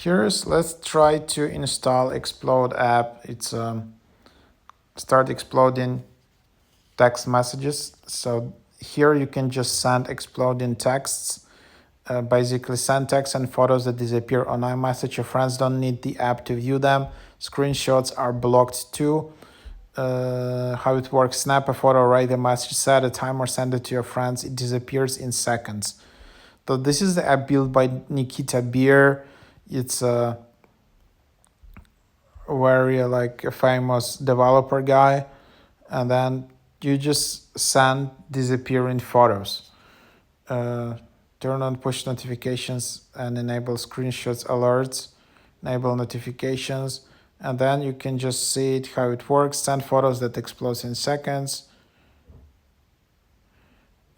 Let's try to install Explode app. It's start exploding text messages. So here you can just send exploding texts. Basically send text and photos that disappear on iMessage. Your friends don't need the app to view them. Screenshots are blocked too. How it works: snap a photo, write a message, set a timer, send it to your friends. It disappears in seconds. So this is the app built by Nikita Beer. It's a very like a famous developer guy, and then you just send disappearing photos. Turn on push notifications and enable screenshots alerts, enable notifications, and then you can just see it how it works. Send photos that explode in seconds.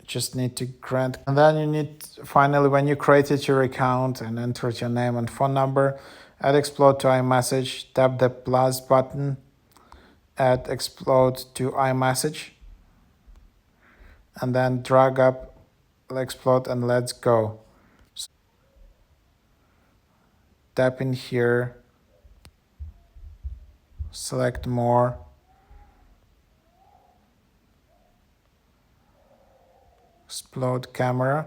Just need to grant, and then you need finally, when you created your account and entered your name and phone number, add Explode to iMessage, tap the plus button, add Explode to iMessage, and then drag up Explode and let's go. Tap in here, select more, Explode camera.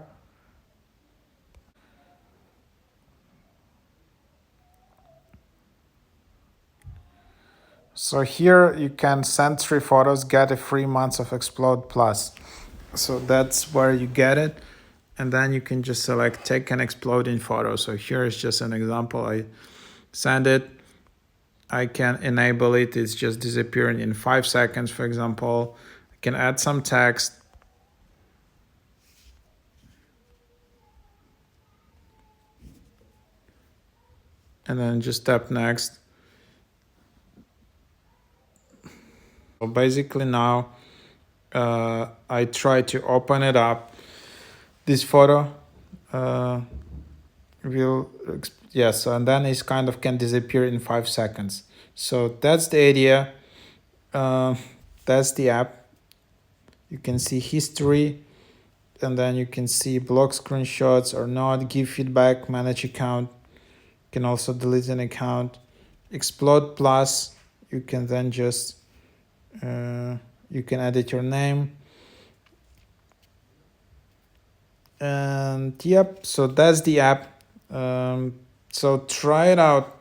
So here you can send 3 photos, get a free month of Explode Plus. So that's where you get it. And then you can just select take an exploding photo. So here is just an example. I send it. I can enable it. It's just disappearing in 5 seconds, for example. I can add some text. And then just tap next. So basically now I try to open it up. This photo will, yes, and then it kind of can disappear in 5 seconds. So that's the idea. That's the app. You can see history, and then you can see block screenshots or not, give feedback, manage account. You can also delete an account. Explode Plus, you can then just you can edit your name. And yep, so that's the app. So try it out.